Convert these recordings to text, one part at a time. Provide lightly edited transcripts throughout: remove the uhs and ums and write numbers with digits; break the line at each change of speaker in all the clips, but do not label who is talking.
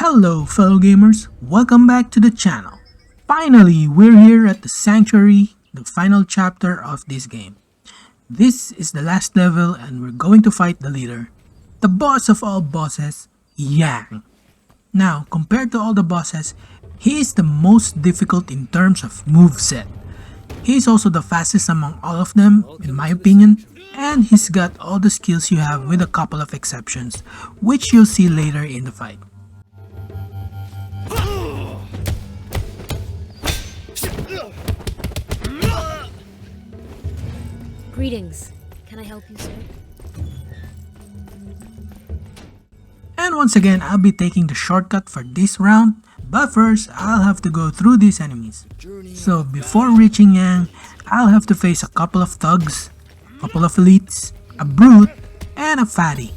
Hello fellow gamers, welcome back to the channel. Finally, we're here at the Sanctuary, the final chapter of this game. This is the last level and we're going to fight the leader, the boss of all bosses, Yang. Now, compared to all the bosses, he is the most difficult in terms of moveset. He's also the fastest among all of them, in my opinion, and he's got all the skills you have with a couple of exceptions, which you'll see later in the fight.
Greetings. Can I help you, sir?
And once again, I'll be taking the shortcut for this round, but first, I'll have to go through these enemies. So before reaching Yang, I'll have to face a couple of thugs, a couple of elites, a brute, and a fatty.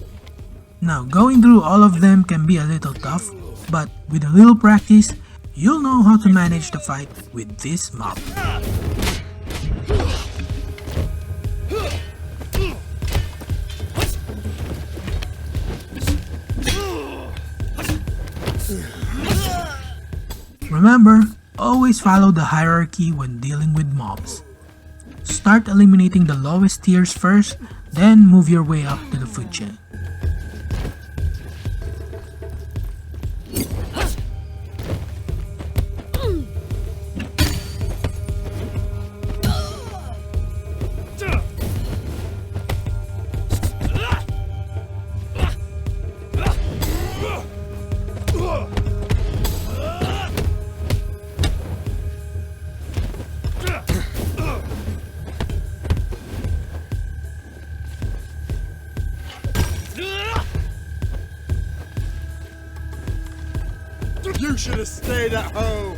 Now, going through all of them can be a little tough, but with a little practice, you'll know how to manage the fight with this mob. Remember, always follow the hierarchy when dealing with mobs. Start eliminating the lowest tiers first, then move your way up to the food chain.
You should have stayed at home.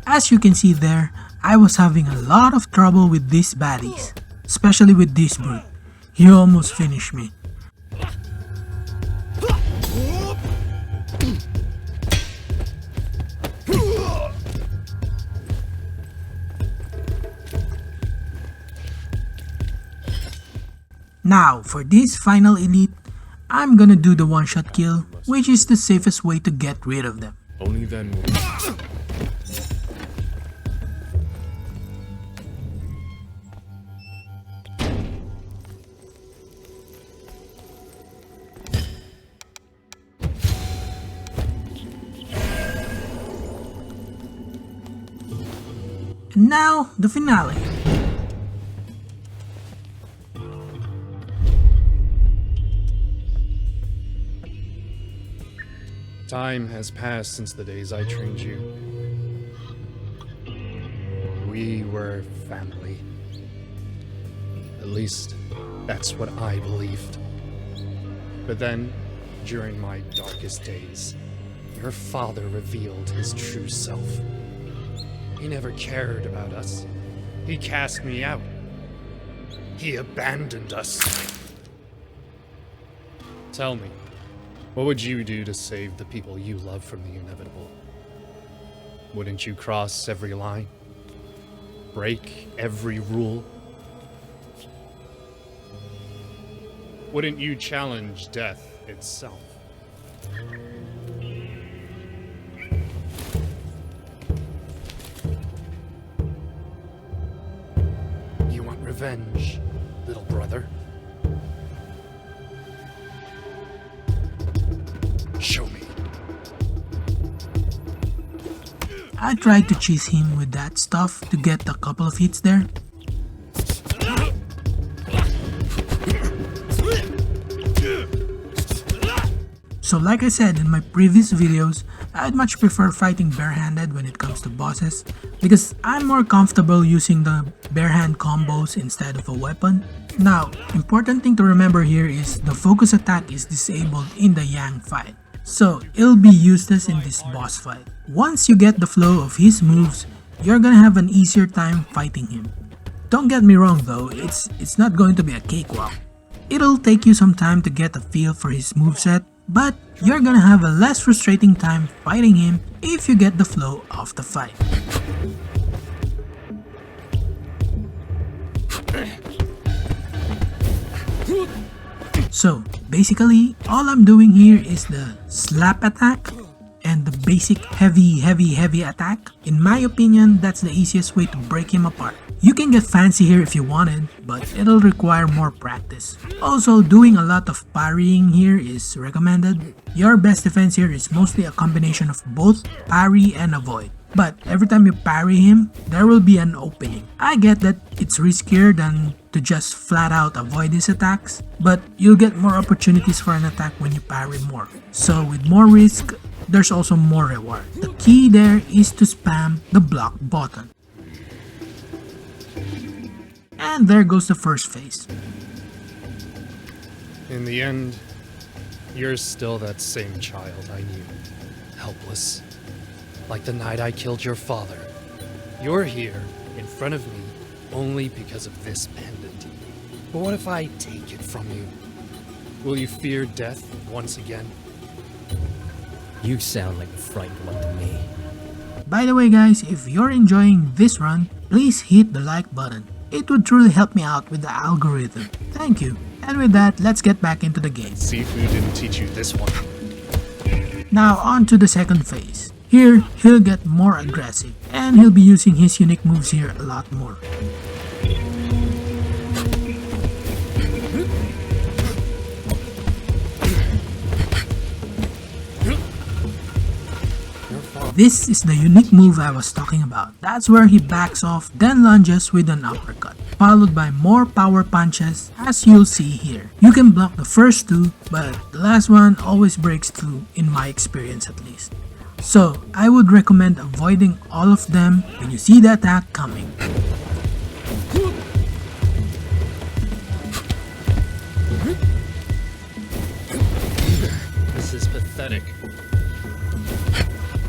As you can see there, I was having a lot of trouble with these baddies, especially with this brute. He almost finished me. Now, for this final elite, I'm gonna do the one-shot kill, which is the safest way to get rid of them.
Only then will
And now, the finale.
Time has passed since the days I trained you. We were family. At least, that's what I believed. But then, during my darkest days, your father revealed his true self. He never cared about us. He cast me out. He abandoned us. Tell me, what would you do to save the people you love from the inevitable? Wouldn't you cross every line? Break every rule? Wouldn't you challenge death itself? You want revenge, little brother? Show me.
I tried to cheese him with that stuff to get a couple of hits there. So like I said in my previous videos, I'd much prefer fighting barehanded when it comes to bosses because I'm more comfortable using the barehand combos instead of a weapon. Now, important thing to remember here is the focus attack is disabled in the Yang fight, so it'll be useless in this boss fight. Once you get the flow of his moves, you're gonna have an easier time fighting him. Don't get me wrong though, it's not going to be a cakewalk. It'll take you some time to get a feel for his moveset, but you're gonna have a less frustrating time fighting him if you get the flow of the fight. So basically, all I'm doing here is the slap attack and the basic heavy attack. In my opinion, that's the easiest way to break him apart. You can get fancy here if you wanted, but it'll require more practice. Also, doing a lot of parrying here is recommended. Your best defense here is mostly a combination of both parry and avoid. But every time you parry him, there will be an opening. I get that it's riskier than to just flat out avoid his attacks, but you'll get more opportunities for an attack when you parry more. So with more risk, there's also more reward. The key there is to spam the block button. And there goes the first phase.
In the end, you're still that same child I knew. Helpless. Like the night I killed your father. You're here, in front of me, only because of this pendant. But what if I take it from you? Will you fear death once again?
You sound like a frightened one to me.
By the way guys, if you're enjoying this run, please hit the like button. It would truly help me out with the algorithm. Thank you. And with that, let's get back into the game.
Sifu didn't teach you this one.
Now on to the second phase. Here, he'll get more aggressive, and he'll be using his unique moves here a lot more. This is the unique move I was talking about. That's where he backs off, then lunges with an uppercut, followed by more power punches as you'll see here. You can block the first two, but the last one always breaks through in my experience at least. So I would recommend avoiding all of them when you see the attack coming.
This is pathetic.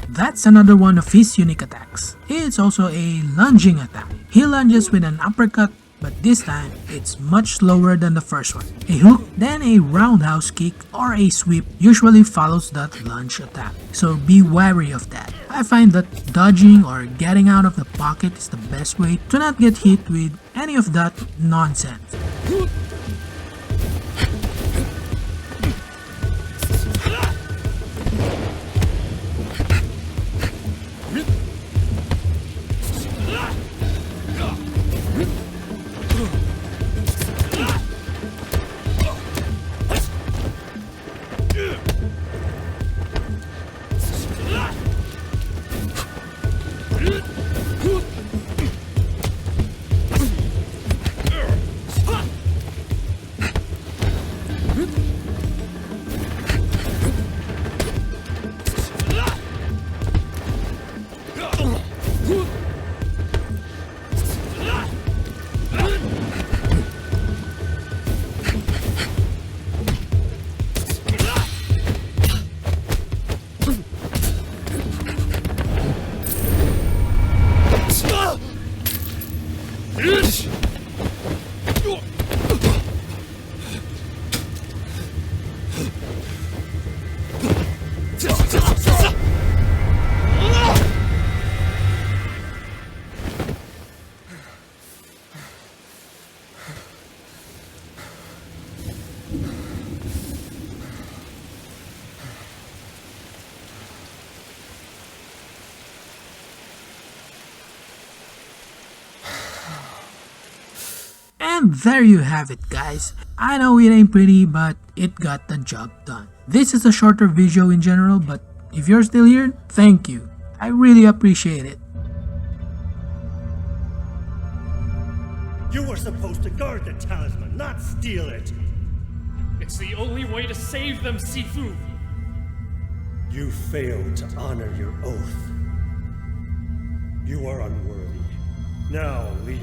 That's another one of his unique attacks. It's also a lunging attack. He lunges with an uppercut, but this time it's much slower than the first one. A hook, then a roundhouse kick or a sweep usually follows that lunge attack, so be wary of that. I find that dodging or getting out of the pocket is the best way to not get hit with any of that nonsense. And there you have it guys. I know it ain't pretty, but it got the job done. This is a shorter video in general, but if you're still here, thank you. I really appreciate it.
You were supposed to guard the talisman, not steal it.
It's the only way to save them, Sifu!
You failed to honor your oath. You are unworthy. Now leave.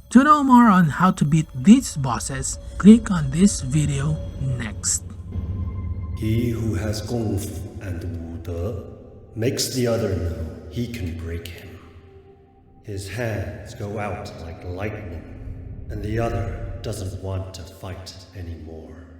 To know more on how to beat these bosses, click on this video next.
He who has Kung Fu and Wu De makes the other know he can break him. His hands go out like lightning, and the other doesn't want to fight anymore.